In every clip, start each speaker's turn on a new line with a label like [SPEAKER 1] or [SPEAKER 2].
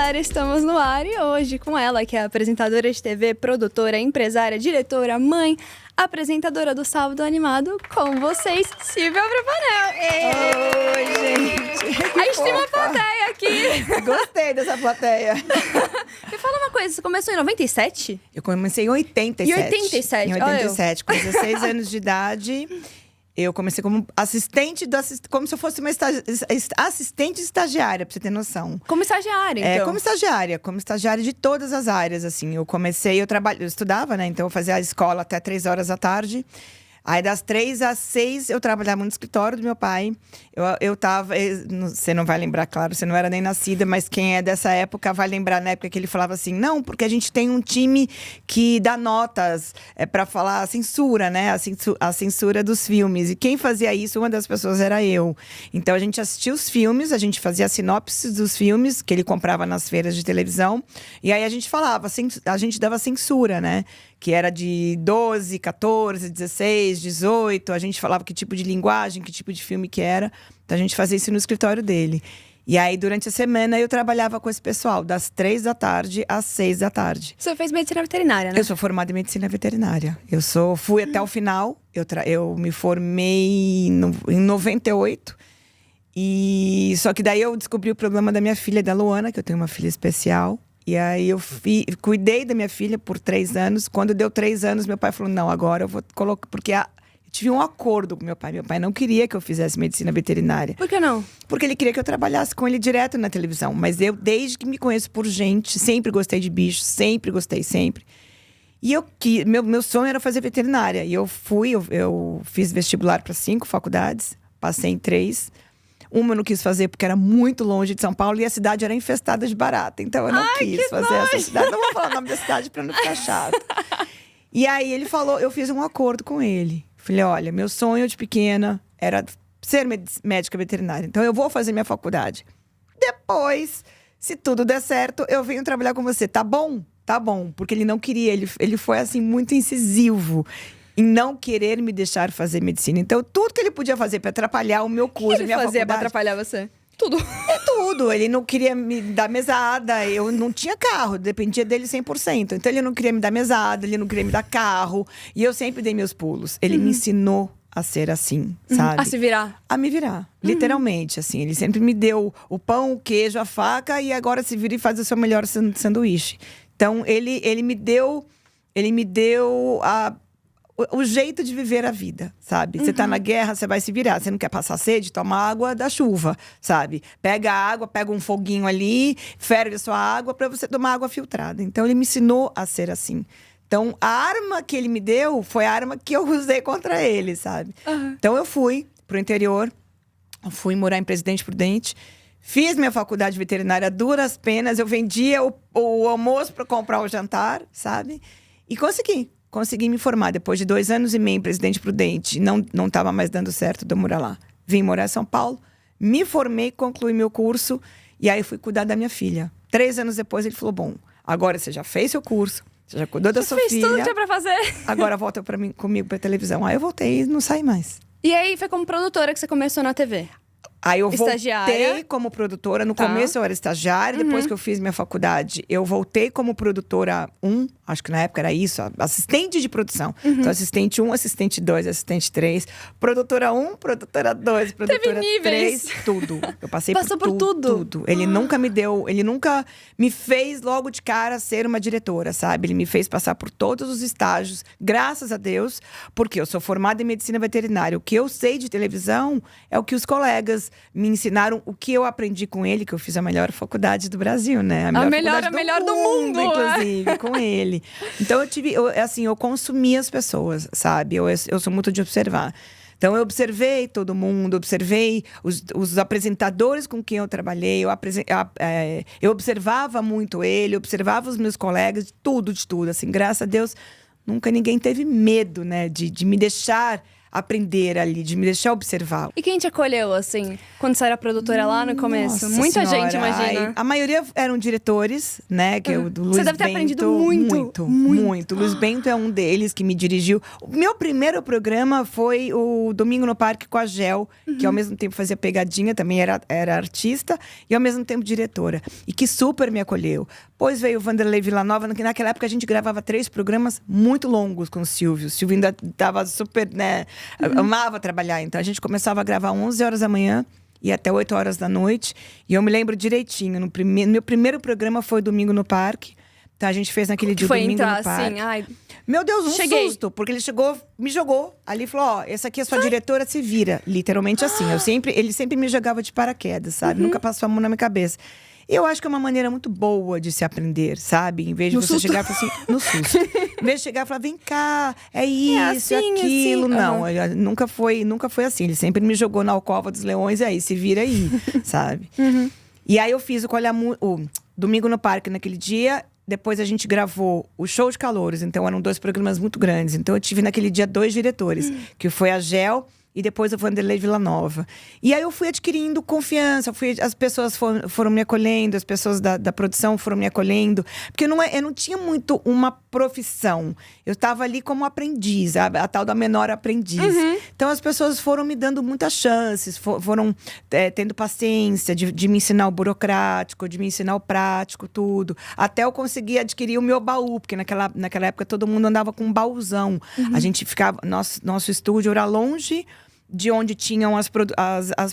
[SPEAKER 1] galera, estamos no ar e hoje com ela, que é apresentadora de TV, produtora, empresária, diretora, mãe, apresentadora do Sábado Animado, com vocês, Silvia Abravanel.
[SPEAKER 2] Oi, gente.
[SPEAKER 1] A gente tem uma plateia aqui.
[SPEAKER 2] Gostei dessa plateia.
[SPEAKER 1] Me fala uma coisa, você começou em 97?
[SPEAKER 2] Eu comecei em 87.
[SPEAKER 1] Em 87,
[SPEAKER 2] Em 87, com 16 anos de idade. Eu comecei como assistente, como se eu fosse uma assistente estagiária, pra você ter noção.
[SPEAKER 1] Como estagiária, então?
[SPEAKER 2] Como estagiária de todas as áreas, assim. Eu estudava, né? Então eu fazia a escola até 3 horas da tarde. Aí, das 3 às 6, eu trabalhava no escritório do meu pai. Você não vai lembrar, claro, você não era nem nascida, mas quem é dessa época vai lembrar na época que ele falava assim: não, porque a gente tem um time que dá notas pra falar a censura, né? A censura dos filmes. E quem fazia isso, uma das pessoas era eu. Então, a gente assistia os filmes, a gente fazia a sinopse dos filmes que ele comprava nas feiras de televisão. E aí, a gente falava, a gente dava censura, né? Que era de 12, 14, 16, 18. A gente falava que tipo de linguagem, que tipo de filme que era. Então, a gente fazia isso no escritório dele. E aí, durante a semana, eu trabalhava com esse pessoal, das 3 da tarde às 6 da tarde.
[SPEAKER 1] Você fez medicina veterinária, né?
[SPEAKER 2] Eu sou formada em medicina veterinária. Fui até o final. Eu me formei em 98. Só que daí eu descobri o problema da minha filha, da Luana, que eu tenho uma filha especial. E aí eu cuidei da minha filha por 3 anos. Quando deu 3 anos, meu pai falou: não, agora eu vou colocar. Porque eu tive um acordo com meu pai. Meu pai não queria que eu fizesse medicina veterinária.
[SPEAKER 1] Por que não?
[SPEAKER 2] Porque ele queria que eu trabalhasse com ele direto na televisão. Mas eu, desde que me conheço por gente, sempre gostei de bichos, sempre gostei, sempre. E meu sonho era fazer veterinária. E eu fiz vestibular para 5 faculdades, passei em 3. Uma eu não quis fazer porque era muito longe de São Paulo e a cidade era infestada de barata. Então eu não quis fazer essa cidade. Não vou falar o nome da cidade pra não ficar chato. E aí ele falou, eu fiz um acordo com ele. Falei: olha, meu sonho de pequena era ser médica veterinária. Então eu vou fazer minha faculdade. Depois, se tudo der certo, eu venho trabalhar com você. Tá bom? Tá bom. Porque ele não queria, ele foi assim muito incisivo em não querer me deixar fazer medicina. Então, tudo que ele podia fazer para atrapalhar o meu curso,
[SPEAKER 1] o que ele fazia para atrapalhar você? Tudo.
[SPEAKER 2] Tudo. Ele não queria me dar mesada. Eu não tinha carro, dependia dele 100%. Então, ele não queria me dar mesada, ele não queria me dar carro. E eu sempre dei meus pulos. Ele me ensinou a ser assim, sabe?
[SPEAKER 1] A se virar.
[SPEAKER 2] A me virar, literalmente, assim. Ele sempre me deu o pão, o queijo, a faca. E agora se vira e faz o seu melhor sanduíche. Então, ele me deu o jeito de viver a vida, sabe? Você tá na guerra, você vai se virar. Você não quer passar sede? Toma água da chuva, sabe? Pega a água, pega um foguinho ali, ferve a sua água pra você tomar água filtrada. Então, ele me ensinou a ser assim. Então, a arma que ele me deu foi a arma que eu usei contra ele, sabe? Então, eu fui pro interior. Fui morar em Presidente Prudente. Fiz minha faculdade veterinária a duras penas. Eu vendia o almoço pra comprar o jantar, sabe? E consegui me formar. Depois de 2 anos e meio em Presidente Prudente, não estava mais dando certo de eu morar lá. Vim morar em São Paulo, me formei, concluí meu curso. E aí fui cuidar da minha filha. 3 anos depois ele falou: bom, agora você já fez seu curso, você já cuidou da sua filha.
[SPEAKER 1] Fez tudo que tinha pra fazer.
[SPEAKER 2] Agora volta comigo pra televisão. Aí eu voltei e não saí mais.
[SPEAKER 1] E aí foi como produtora que você começou na TV?
[SPEAKER 2] Aí eu
[SPEAKER 1] Estagiária.
[SPEAKER 2] voltei como produtora. No começo eu era estagiária, depois que eu fiz minha faculdade, eu voltei como produtora 1, acho que na época era isso, assistente de produção. Então, assistente 1, assistente 2, assistente 3, produtora 1, produtora 2, produtora 3, tudo. Eu passei
[SPEAKER 1] por tudo.
[SPEAKER 2] Ele nunca me fez logo de cara ser uma diretora, sabe? Ele me fez passar por todos os estágios, graças a Deus, porque eu sou formada em medicina veterinária. O que eu sei de televisão é o que os colegas me ensinaram, o que eu aprendi com ele, que eu fiz a melhor faculdade do Brasil, né?
[SPEAKER 1] A melhor do mundo,
[SPEAKER 2] inclusive, com ele. Então, eu consumi as pessoas, sabe? Eu sou muito de observar. Então, eu observei todo mundo, observei os apresentadores com quem eu trabalhei, eu observava muito ele, observava os meus colegas, de tudo, assim. Graças a Deus, nunca ninguém teve medo, né? De me deixar aprender ali, de me deixar observar.
[SPEAKER 1] E quem te acolheu, assim, quando você era produtora lá no começo?
[SPEAKER 2] Nossa
[SPEAKER 1] Muita
[SPEAKER 2] senhora,
[SPEAKER 1] gente, imagina.
[SPEAKER 2] A maioria eram diretores, né? Que o do Luiz
[SPEAKER 1] Você deve ter
[SPEAKER 2] Bento,
[SPEAKER 1] aprendido muito.
[SPEAKER 2] O Luiz Bento é um deles que me dirigiu. O meu primeiro programa foi o Domingo no Parque com a Gel, que ao mesmo tempo fazia pegadinha, também era artista, e ao mesmo tempo diretora. E que super me acolheu. Depois veio o Vanderlei Villanova, que naquela época a gente gravava 3 programas muito longos com o Silvio. O Silvio ainda estava super, né? Amava trabalhar. Então a gente começava a gravar 11 horas da manhã e até 8 horas da noite. E eu me lembro direitinho. Meu primeiro programa foi Domingo no Parque. Então a gente fez naquele dia
[SPEAKER 1] foi
[SPEAKER 2] Domingo
[SPEAKER 1] entrar
[SPEAKER 2] no Parque.
[SPEAKER 1] assim, ai,
[SPEAKER 2] Meu Deus, um
[SPEAKER 1] cheguei.
[SPEAKER 2] susto. Porque ele chegou, me jogou. Ali falou, ó, essa aqui é a sua diretora, se vira. Literalmente assim. Ele sempre me jogava de paraquedas, sabe? Nunca passou a mão na minha cabeça. Eu acho que é uma maneira muito boa de se aprender, sabe? Em vez de
[SPEAKER 1] No
[SPEAKER 2] você
[SPEAKER 1] susto.
[SPEAKER 2] chegar e falar assim, no susto. Em vez de chegar e falar, vem cá, é isso,
[SPEAKER 1] assim,
[SPEAKER 2] aquilo.
[SPEAKER 1] assim.
[SPEAKER 2] Não, nunca foi assim. Ele sempre me jogou na alcova dos leões, e aí, se vira aí, sabe? E aí eu fiz o Domingo no Parque naquele dia. Depois a gente gravou o Show de Calouros. Então eram 2 programas muito grandes. Então eu tive naquele dia 2 diretores. Que foi a Gel e depois o Vanderlei Villanova. E aí eu fui adquirindo confiança, as pessoas foram me acolhendo, as pessoas da produção foram me acolhendo. Porque eu não tinha muito uma profissão. Eu estava ali como aprendiz, a tal da menor aprendiz. Então as pessoas foram me dando muitas chances, foram tendo paciência de me ensinar o burocrático, de me ensinar o prático, tudo. Até eu conseguir adquirir o meu baú, porque naquela época todo mundo andava com um baúzão. A gente ficava, nosso estúdio era longe de onde tinham as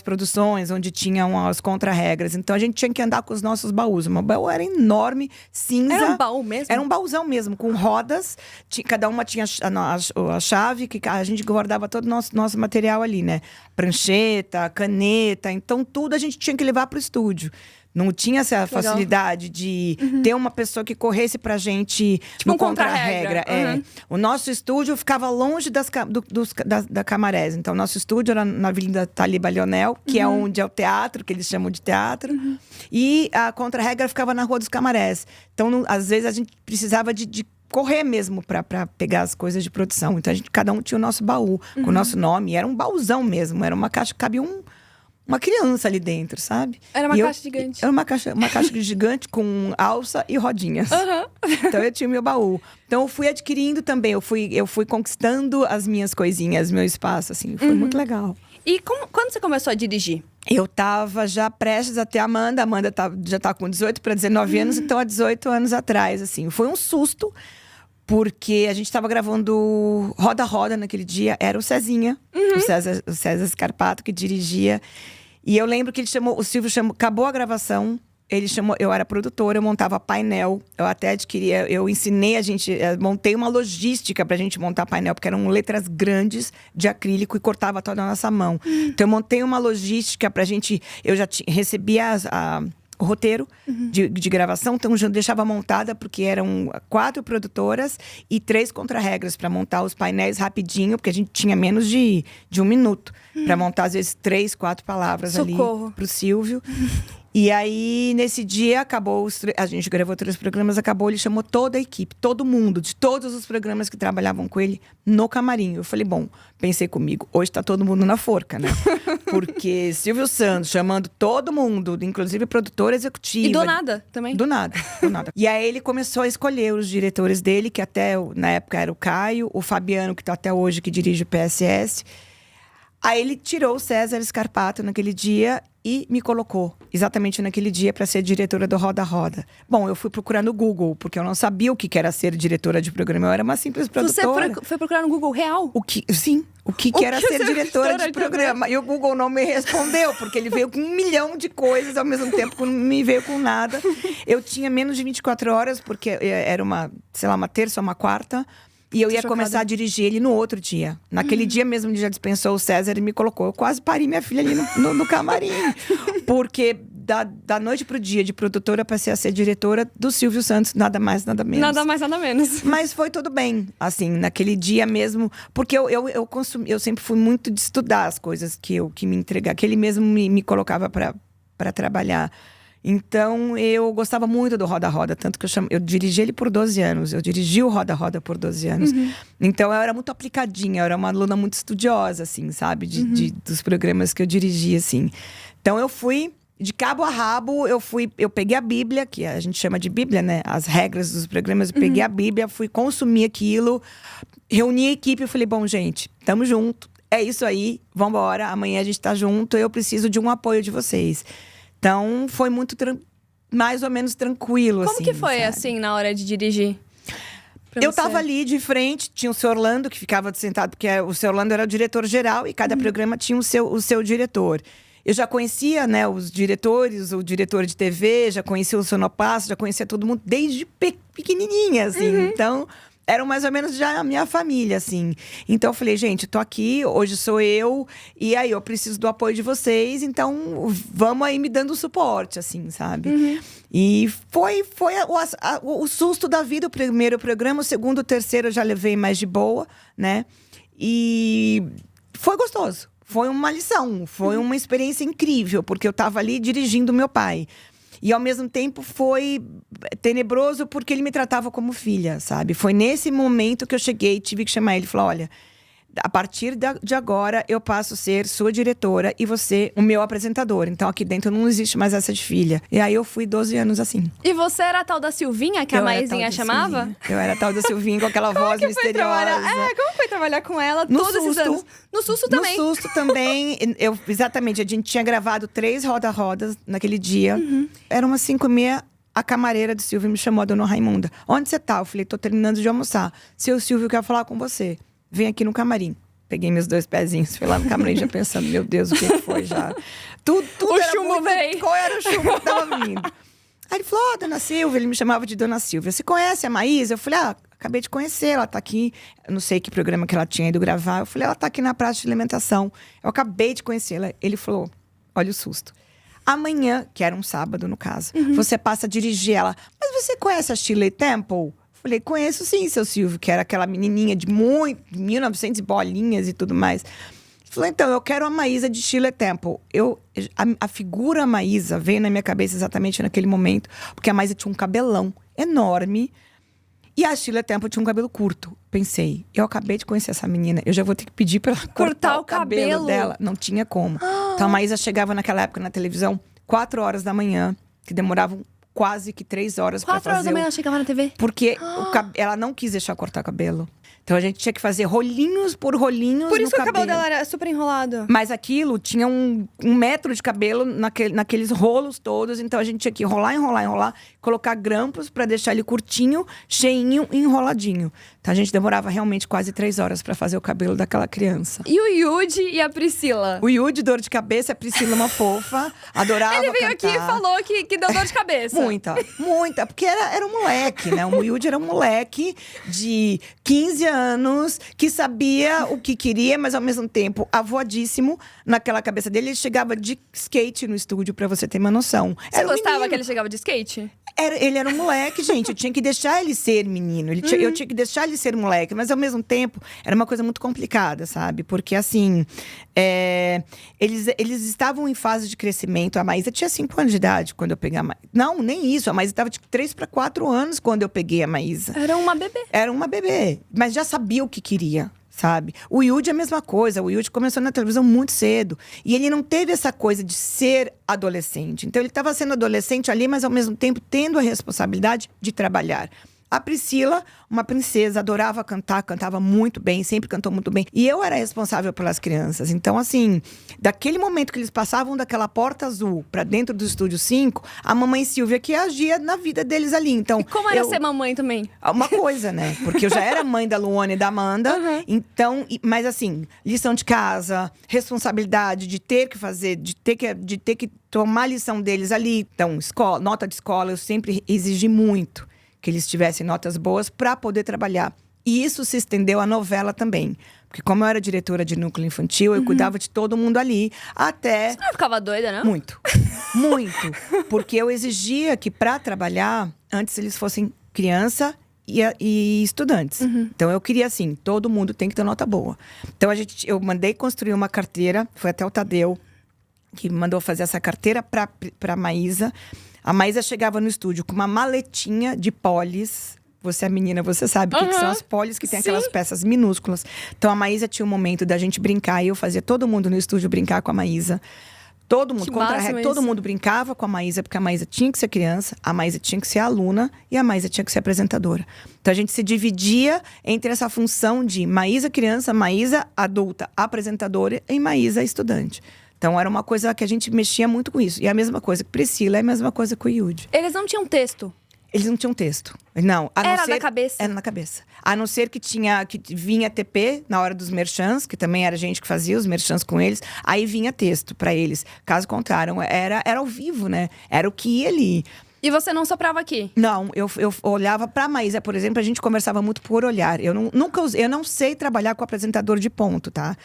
[SPEAKER 2] produções, onde tinham as contra-regras. Então, a gente tinha que andar com os nossos baús. O meu baú era enorme, cinza.
[SPEAKER 1] Era um baú mesmo?
[SPEAKER 2] Era um baúzão mesmo, com rodas. Cada uma tinha a chave, que a gente guardava todo o nosso material ali, né? Prancheta, caneta. Então, tudo a gente tinha que levar para o estúdio. Não tinha essa facilidade de ter uma pessoa que corresse pra gente
[SPEAKER 1] tipo
[SPEAKER 2] no
[SPEAKER 1] um contra-regra.
[SPEAKER 2] O nosso estúdio ficava longe da Camarés. Então, o nosso estúdio era na Avenida Taliba Leonel, que é onde é o teatro, que eles chamam de teatro. E a contra-regra ficava na Rua dos Camarés. Então, às vezes, a gente precisava de correr mesmo para pegar as coisas de produção. Então, cada um tinha o nosso baú, com o nosso nome. Era um baúzão mesmo, era uma caixa que cabia uma criança ali dentro, sabe?
[SPEAKER 1] Era uma caixa gigante.
[SPEAKER 2] Era uma caixa gigante com alça e rodinhas. Então eu tinha o meu baú. Então eu fui adquirindo também, eu fui conquistando as minhas coisinhas, meu espaço, assim. Foi muito legal.
[SPEAKER 1] E quando você começou a dirigir?
[SPEAKER 2] Eu tava já prestes a ter a Amanda. A Amanda já tá com 18 para 19 anos, então há 18 anos atrás, assim. Foi um susto. Porque a gente estava gravando Roda Roda naquele dia. Era o Cezinha, o César Scarpato, que dirigia. E eu lembro que o Silvio chamou, acabou a gravação. Ele chamou, eu era produtora, eu montava painel. Eu até adquiria, eu ensinei montei uma logística pra gente montar painel. Porque eram letras grandes de acrílico e cortava toda a nossa mão. Então eu montei uma logística pra gente, eu já recebia o roteiro de gravação, então já deixava montada, porque eram 4 produtoras e 3 contra-regras para montar os painéis rapidinho, porque a gente tinha menos de 1 minuto para montar, às vezes, 3, 4 palavras ali pro Silvio. E aí, nesse dia, acabou a gente gravou 3 programas, acabou, ele chamou toda a equipe, todo mundo, de todos os programas que trabalhavam com ele, no camarim. Eu falei, bom, pensei comigo, hoje tá todo mundo na forca, né? Porque Silvio Santos chamando todo mundo, inclusive produtora executiva.
[SPEAKER 1] E do nada também?
[SPEAKER 2] Do nada. E aí ele começou a escolher os diretores dele, que até na época era o Caio, o Fabiano, que tá até hoje, que dirige o PSS. Aí ele tirou o César Scarpato naquele dia e me colocou exatamente naquele dia para ser diretora do Roda Roda. Bom, eu fui procurar no Google, porque eu não sabia o que era ser diretora de programa. Eu era uma simples produtora.
[SPEAKER 1] Você foi procurar no Google real?
[SPEAKER 2] O que era ser diretora de programa. E o Google não me respondeu, porque ele veio com 1 milhão de coisas, ao mesmo tempo que não me veio com nada. Eu tinha menos de 24 horas, porque era uma terça ou uma quarta. E eu ia começar a dirigir ele no outro dia. Naquele dia mesmo, ele já dispensou o César e me colocou. Eu quase parei minha filha ali no camarim. Porque da noite pro dia, de produtora, passei a ser diretora do Silvio Santos. Nada mais, nada menos.
[SPEAKER 1] Nada mais, nada menos.
[SPEAKER 2] Mas foi tudo bem, assim, naquele dia mesmo. Porque eu sempre fui muito de estudar as coisas que me entregava. Que ele mesmo me colocava para trabalhar. Então, eu gostava muito do Roda Roda, tanto que eu dirigi ele por 12 anos. Eu dirigi o Roda Roda por 12 anos. Então, eu era muito aplicadinha, eu era uma aluna muito estudiosa, assim, sabe? Dos programas que eu dirigia, assim. Então, eu fui de cabo a rabo, eu peguei a Bíblia, que a gente chama de Bíblia, né? As regras dos programas, eu peguei a Bíblia, fui consumir aquilo, reuni a equipe e falei, bom, gente, tamo junto, é isso aí, vambora, amanhã a gente tá junto, eu preciso de um apoio de vocês. Então, foi muito, mais ou menos tranquilo,
[SPEAKER 1] Como
[SPEAKER 2] assim,
[SPEAKER 1] que foi,
[SPEAKER 2] sabe?
[SPEAKER 1] assim, na hora de dirigir?
[SPEAKER 2] Eu tava ali de frente, tinha o seu Orlando, que ficava sentado, porque o seu Orlando era o diretor-geral, e cada programa tinha o seu diretor. Eu já conhecia, né, os diretores, o diretor de TV, já conhecia o sonoplasta, já conhecia todo mundo desde pequenininha, assim. Então, eram mais ou menos já a minha família, assim. Então, eu falei, gente, tô aqui, hoje sou eu, e aí eu preciso do apoio de vocês, então vamos aí me dando suporte, assim, sabe? E foi o susto da vida, o primeiro programa, o segundo, o terceiro eu já levei mais de boa, né? E foi gostoso. Foi uma lição, foi uma experiência incrível, porque eu estava ali dirigindo meu pai. E, ao mesmo tempo, foi tenebroso porque ele me tratava como filha, sabe? Foi nesse momento que eu cheguei e tive que chamar ele e falar, olha, a partir de agora, eu passo a ser sua diretora e você o meu apresentador. Então, aqui dentro não existe mais essa de filha. E aí, eu fui 12 anos assim.
[SPEAKER 1] E você era a tal da Silvinha, que a Maisinha chamava?
[SPEAKER 2] Silvinha. Eu era a tal da Silvinha, com aquela voz misteriosa.
[SPEAKER 1] Como foi trabalhar com ela
[SPEAKER 2] No
[SPEAKER 1] todos esses
[SPEAKER 2] susto.
[SPEAKER 1] anos? No susto também.
[SPEAKER 2] No susto também. Exatamente, a gente tinha gravado 3 roda-rodas naquele dia. Era umas 5h30. A camareira do Silvio me chamou, a dona Raimunda. Onde você tá? Eu falei, tô terminando de almoçar. Seu Silvio quer falar com você. Vem aqui no camarim. Peguei meus 2 pezinhos, fui lá no camarim já pensando, meu Deus, o que foi já? Tudo
[SPEAKER 1] O
[SPEAKER 2] era
[SPEAKER 1] chumbo veio.
[SPEAKER 2] Qual era o chumbo que tava vindo? Aí ele falou, dona Silvia, ele me chamava de dona Silvia. Você conhece a Maísa? Eu falei, acabei de conhecer, ela tá aqui. Eu não sei que programa que ela tinha ido gravar. Eu falei, ela tá aqui na praça de alimentação. Eu acabei de conhecê-la. Ele falou, olha o susto. Amanhã, que era um sábado no caso, você passa a dirigir ela. Mas você conhece a Shirley Temple? Falei, conheço sim, seu Silvio, que era aquela menininha de 1900 bolinhas e tudo mais. Ele falou, então, eu quero a Maísa de Shirley Temple. A figura Maísa veio na minha cabeça exatamente naquele momento, porque a Maísa tinha um cabelão enorme e a Shirley Temple tinha um cabelo curto. Pensei, eu acabei de conhecer essa menina, eu já vou ter que pedir pra ela cortar o cabelo dela. Não tinha como. Então a Maísa chegava naquela época na televisão, 4 horas da manhã, que demoravam quase que 3 horas pra fazer.
[SPEAKER 1] 4 horas da manhã ela chegava na TV?
[SPEAKER 2] Porque ela não quis deixar cortar o cabelo. Então a gente tinha que fazer rolinhos por rolinhos.
[SPEAKER 1] Por isso
[SPEAKER 2] no
[SPEAKER 1] que o cabelo dela era super enrolado.
[SPEAKER 2] Mas aquilo tinha um metro de cabelo naqueles rolos todos. Então a gente tinha que enrolar, colocar grampos pra deixar ele curtinho, cheinho e enroladinho. Então a gente demorava realmente quase 3 horas pra fazer o cabelo daquela criança.
[SPEAKER 1] E o Yudi e a Priscila?
[SPEAKER 2] O Yudi, dor de cabeça, a Priscila, uma fofa, adorava
[SPEAKER 1] Ele veio
[SPEAKER 2] cantar.
[SPEAKER 1] aqui e falou que deu dor de cabeça.
[SPEAKER 2] Muita, porque era um moleque, né? O Yudi era um moleque de 15 anos, que sabia o que queria, mas ao mesmo tempo avoadíssimo naquela cabeça dele. Ele chegava de skate no estúdio, pra você ter uma noção.
[SPEAKER 1] Você gostava que ele chegava de skate?
[SPEAKER 2] Ele era um moleque, gente. Eu tinha que deixar ele ser menino. Eu tinha que deixar ele ser moleque. Mas, ao mesmo tempo, era uma coisa muito complicada, sabe? Porque, assim, eles estavam em fase de crescimento. A Maísa tinha 5 anos de idade quando eu peguei a Maísa. Não, nem isso. A Maísa estava de 3 para 4 anos quando eu peguei a Maísa.
[SPEAKER 1] Era uma bebê.
[SPEAKER 2] Era uma bebê. Mas já sabia o que queria. Sabe? O Yudi é a mesma coisa. O Yudi começou na televisão muito cedo. E ele não teve essa coisa de ser adolescente. Então, ele estava sendo adolescente ali, mas ao mesmo tempo tendo a responsabilidade de trabalhar. A Priscila, uma princesa, adorava cantar, cantava muito bem, sempre cantou muito bem. E eu era responsável pelas crianças. Então, assim, daquele momento que eles passavam daquela porta azul pra dentro do Estúdio 5, a mamãe Silvia que agia na vida deles ali. Então,
[SPEAKER 1] E como era ser mamãe também?
[SPEAKER 2] Uma coisa, né? Porque eu já era mãe da Luana e da Amanda. Então, mas assim, lição de casa, responsabilidade de ter que fazer, de ter que tomar a lição deles ali. Então, nota de escola, eu sempre exigi muito que eles tivessem notas boas para poder trabalhar. E isso se estendeu à novela também. Porque como eu era diretora de núcleo infantil, eu cuidava de todo mundo ali, até...
[SPEAKER 1] Você não ficava doida, não?
[SPEAKER 2] Muito. Porque eu exigia que para trabalhar, antes eles fossem criança e estudantes. Então eu queria assim, todo mundo tem que ter nota boa. Então eu mandei construir uma carteira, foi até o Tadeu que mandou fazer essa carteira para Maísa. A Maísa chegava no estúdio com uma maletinha de polis. Você é menina, você sabe o que são as polis, que tem aquelas peças minúsculas. Então, a Maísa tinha um momento da gente brincar. E eu fazia todo mundo no estúdio brincar com a Maísa. Todo mundo, contra a regra, todo mundo brincava com a Maísa, porque a Maísa tinha que ser criança, a Maísa tinha que ser aluna e a Maísa tinha que ser apresentadora. Então, a gente se dividia entre essa função de Maísa criança, Maísa adulta, apresentadora e Maísa estudante. Então, era uma coisa que a gente mexia muito com isso. E a mesma coisa com Priscila, é a mesma coisa com o Yudi.
[SPEAKER 1] Eles não tinham texto?
[SPEAKER 2] Eles não tinham texto. Não.
[SPEAKER 1] Era da cabeça?
[SPEAKER 2] Era na cabeça. A não ser que vinha TP na hora dos merchans, que também era gente que fazia os merchans com eles. Aí vinha texto pra eles. Caso contrário, era ao vivo, né? Era o que ia ali.
[SPEAKER 1] E você não soprava aqui?
[SPEAKER 2] Não, eu olhava pra Maísa, por exemplo, a gente conversava muito por olhar. Eu não sei trabalhar com apresentador de ponto, tá?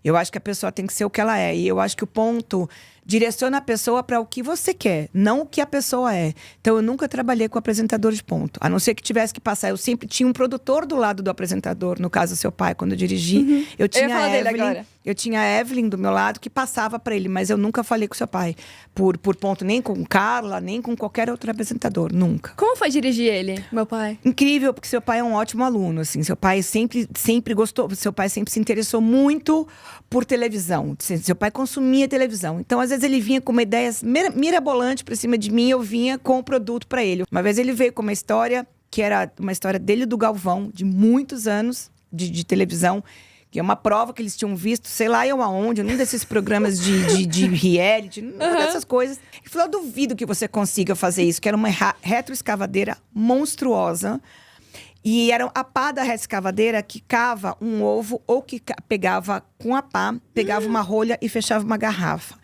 [SPEAKER 2] Eu acho que a pessoa tem que ser o que ela é. E eu acho que o ponto direciona a pessoa para o que você quer, não o que a pessoa é. Então, eu nunca trabalhei com apresentador de ponto. A não ser que tivesse que passar. Eu sempre tinha um produtor do lado do apresentador. No caso, seu pai, quando eu dirigi. Eu tinha a Evelyn. Eu tinha a Evelyn do meu lado, que passava para ele. Mas eu nunca falei com seu pai. Por ponto, nem com Carla, nem com qualquer outro apresentador. Nunca.
[SPEAKER 1] Como foi dirigir ele, meu pai?
[SPEAKER 2] Incrível, porque seu pai é um ótimo aluno, assim. Seu pai sempre gostou. Seu pai sempre se interessou muito por televisão. Seu pai consumia televisão. Então, às vezes, ele vinha com uma ideia mirabolante pra cima de mim, eu vinha com o produto pra ele. Uma vez ele veio com uma história, que era uma história dele e do Galvão, de muitos anos de televisão, que é uma prova que eles tinham visto, sei lá eu aonde, num desses programas de reality, numa dessas coisas. Ele falou, eu duvido que você consiga fazer isso, que era uma retroescavadeira monstruosa. E era a pá da retroescavadeira que cava um ovo, ou que pegava com a pá, pegava uma rolha e fechava uma garrafa.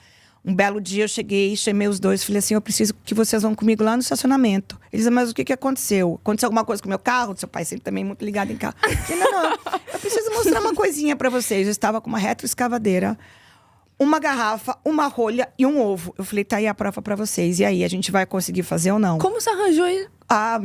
[SPEAKER 2] Um belo dia eu cheguei, chamei os dois, falei assim, eu preciso que vocês vão comigo lá no estacionamento. Eles, mas o que aconteceu? Aconteceu alguma coisa com o meu carro? Seu pai sempre também muito ligado em carro. Eu falei, não, eu preciso mostrar uma coisinha pra vocês. Eu estava com uma retroescavadeira, uma garrafa, uma rolha e um ovo. Eu falei, tá aí a prova pra vocês. E aí, a gente vai conseguir fazer ou não?
[SPEAKER 1] Como você arranjou isso?
[SPEAKER 2] Ah,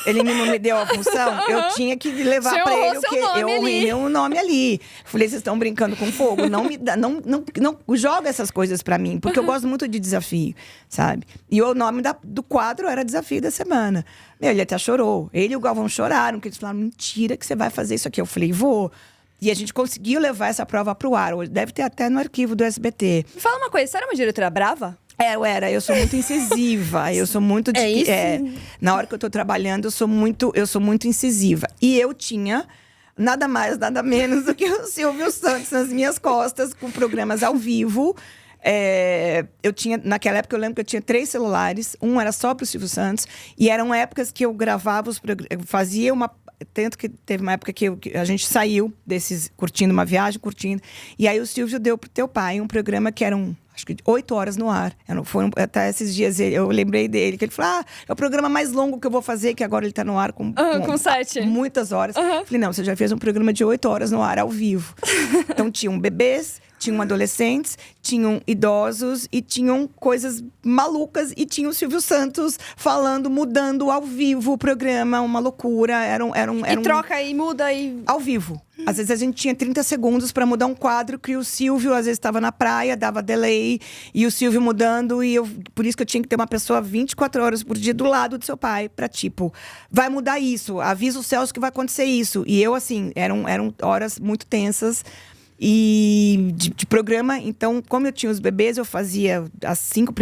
[SPEAKER 2] ele me deu a função, eu tinha que levar
[SPEAKER 1] você
[SPEAKER 2] pra ele o
[SPEAKER 1] seu
[SPEAKER 2] quê?
[SPEAKER 1] nome
[SPEAKER 2] Eu
[SPEAKER 1] ali.
[SPEAKER 2] honrei o nome ali. Falei, vocês estão brincando com fogo? Não joga essas coisas pra mim, porque eu gosto muito de desafio, sabe? E o nome do quadro era Desafio da Semana. Ele até chorou. Ele e o Galvão choraram, porque eles falaram, mentira que você vai fazer isso aqui. Eu falei, vou. E a gente conseguiu levar essa prova pro ar. Deve ter até no arquivo do SBT.
[SPEAKER 1] Me fala uma coisa, você era uma diretora brava?
[SPEAKER 2] Eu sou muito incisiva, eu sou muito
[SPEAKER 1] É isso?
[SPEAKER 2] Na hora que eu tô trabalhando, eu sou muito incisiva. E eu tinha nada mais, nada menos do que o Silvio Santos nas minhas costas, com programas ao vivo. Eu tinha, naquela época, eu lembro que eu tinha 3 celulares, um era só pro Silvio Santos, e eram épocas que eu gravava os programas, fazia uma. Tanto que teve uma época que a gente saiu desses, curtindo uma viagem, e aí o Silvio deu pro teu pai um programa que era acho que 8 horas no ar. Até esses dias eu lembrei dele, que ele falou, é o programa mais longo que eu vou fazer, que agora ele tá no ar com
[SPEAKER 1] 7.
[SPEAKER 2] Muitas horas. Falei, não, você já fez um programa de 8 horas no ar, ao vivo. Então, tinham bebês, tinham adolescentes, tinham idosos e tinham coisas malucas. E tinha o Silvio Santos falando, mudando ao vivo o programa, uma loucura.
[SPEAKER 1] Troca e muda e...
[SPEAKER 2] Ao vivo. Às vezes a gente tinha 30 segundos para mudar um quadro, que o Silvio às vezes estava na praia, dava delay, e o Silvio mudando, por isso que eu tinha que ter uma pessoa 24 horas por dia do lado do seu pai, para tipo, vai mudar isso, avisa os céus que vai acontecer isso. E eu, assim, eram horas muito tensas. E de programa, então, como eu tinha os bebês, eu fazia as 5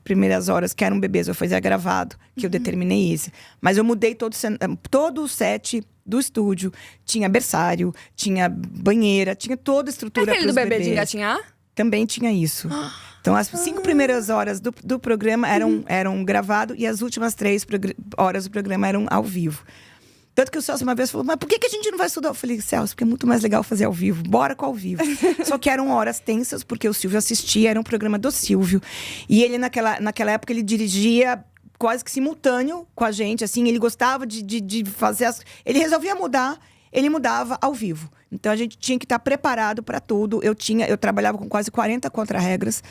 [SPEAKER 2] primeiras horas que eram bebês, eu fazia gravado, que eu determinei isso. Mas eu mudei todo o set do estúdio. Tinha berçário, tinha banheira, tinha toda a estrutura para os bebês.
[SPEAKER 1] Aquele do bebê de engatinhar?
[SPEAKER 2] Também tinha isso. Então, as 5 primeiras horas do programa eram gravados e as últimas 3 horas do programa eram ao vivo. Tanto que o Celso uma vez falou, mas por que a gente não vai estudar? Eu falei, Celso, porque é muito mais legal fazer ao vivo. Bora com ao vivo. Só que eram horas tensas, porque o Silvio assistia, era um programa do Silvio. E ele, naquela época, ele dirigia quase que simultâneo com a gente, assim. Ele gostava de fazer Ele resolvia mudar, ele mudava ao vivo. Então, a gente tinha que estar preparado para tudo. Eu trabalhava com quase 40 contra-regras.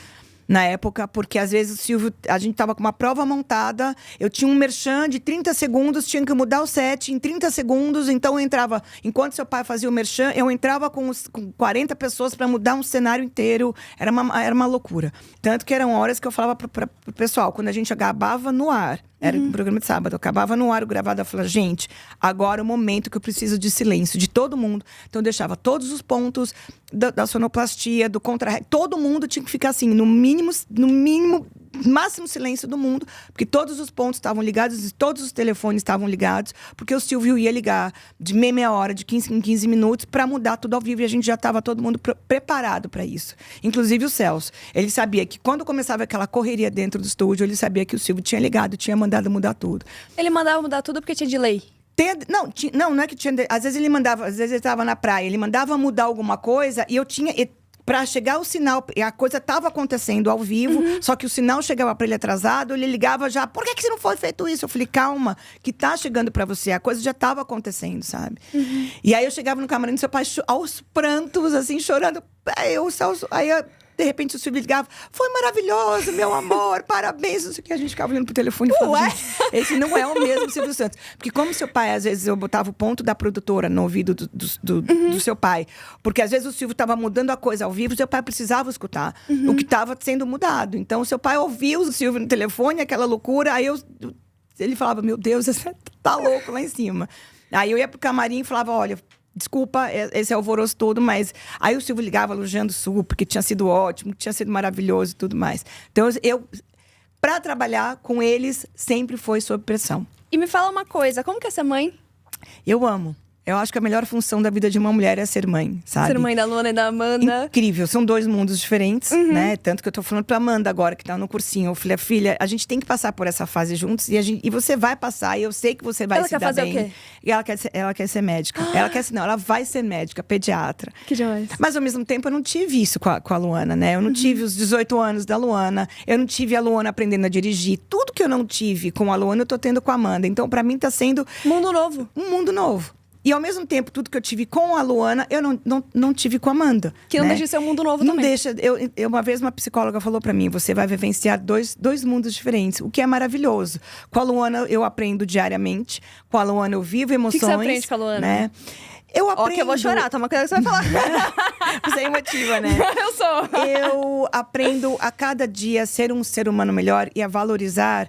[SPEAKER 2] na época, porque às vezes o Silvio, a gente tava com uma prova montada, eu tinha um merchan de 30 segundos, tinha que mudar o set em 30 segundos, então eu entrava, enquanto seu pai fazia o merchan, eu entrava com 40 pessoas para mudar um cenário inteiro, era uma loucura. Tanto que eram horas que eu falava pro pessoal, quando a gente acabava no ar, era um programa de sábado, eu acabava no ar o gravado, eu falava, gente, agora é o momento que eu preciso de silêncio, de todo mundo. Então eu deixava todos os pontos da sonoplastia, do contra, todo mundo tinha que ficar assim, no mínimo, máximo silêncio do mundo, porque todos os pontos estavam ligados e todos os telefones estavam ligados, porque o Silvio ia ligar de meia hora, de 15 em 15 minutos, para mudar tudo ao vivo, e a gente já estava todo mundo preparado para isso. Inclusive o Celso. Ele sabia que quando começava aquela correria dentro do estúdio, ele sabia que o Silvio tinha ligado, tinha mandado mudar tudo.
[SPEAKER 1] Ele mandava mudar tudo porque tinha delay?
[SPEAKER 2] Não é que tinha... Às vezes ele mandava, às vezes ele estava na praia, ele mandava mudar alguma coisa e eu tinha... Para chegar o sinal, a coisa estava acontecendo ao vivo, só que o sinal chegava para ele atrasado, ele ligava já, por que você não foi feito isso? Eu falei, calma, que tá chegando para você, a coisa já estava acontecendo, sabe? E aí eu chegava no camarim do seu pai aos prantos, assim, chorando. De repente o Silvio ligava, foi maravilhoso, meu amor, parabéns, não sei o que. A gente ficava olhando pro telefone e falando, gente, esse não é o mesmo Silvio Santos. Porque como seu pai, às vezes, eu botava o ponto da produtora no ouvido do seu pai. Porque às vezes o Silvio estava mudando a coisa ao vivo, seu pai precisava escutar o que estava sendo mudado. Então o seu pai ouvia o Silvio no telefone, aquela loucura, aí ele falava, meu Deus, você tá louco lá em cima. Aí eu ia pro camarim e falava, olha... Desculpa esse alvoroço todo, mas... Aí o Silvio ligava elogiando super, que tinha sido ótimo, que tinha sido maravilhoso e tudo mais. Então, para trabalhar com eles, sempre foi sob pressão.
[SPEAKER 1] E me fala uma coisa, como que é ser mãe?
[SPEAKER 2] Eu amo. Eu acho que a melhor função da vida de uma mulher é ser mãe, sabe?
[SPEAKER 1] Ser mãe da Luana e da Amanda.
[SPEAKER 2] Incrível. São dois mundos diferentes, né? Tanto que eu tô falando pra Amanda agora, que tá no cursinho. Eu falei, filha, a gente tem que passar por essa fase juntos. E você vai passar. E eu sei que você vai se dar bem.
[SPEAKER 1] Ela quer fazer o quê?
[SPEAKER 2] E ela quer ser médica. Ela vai ser médica, pediatra.
[SPEAKER 1] Que demais.
[SPEAKER 2] Mas, ao mesmo tempo, eu não tive isso com a Luana, né? Eu não tive os 18 anos da Luana. Eu não tive a Luana aprendendo a dirigir. Tudo que eu não tive com a Luana, eu tô tendo com a Amanda. Então, pra mim, tá sendo...
[SPEAKER 1] Mundo novo.
[SPEAKER 2] Um mundo novo. E, ao mesmo tempo, tudo que eu tive com a Luana, eu não tive com a Amanda.
[SPEAKER 1] Que não
[SPEAKER 2] né?
[SPEAKER 1] deixa de ser um mundo novo
[SPEAKER 2] não
[SPEAKER 1] também.
[SPEAKER 2] Não deixa. Uma vez, uma psicóloga falou pra mim, você vai vivenciar dois mundos diferentes. O que é maravilhoso. Com a Luana, eu aprendo diariamente. Com a Luana, eu vivo emoções.
[SPEAKER 1] O que você aprende com a Luana?
[SPEAKER 2] Né? Eu aprendo...
[SPEAKER 1] Ó, que eu vou chorar, toma cuidado que você vai falar.
[SPEAKER 2] Você é emotiva, né?
[SPEAKER 1] Eu sou.
[SPEAKER 2] Eu aprendo a cada dia a ser um ser humano melhor e a valorizar...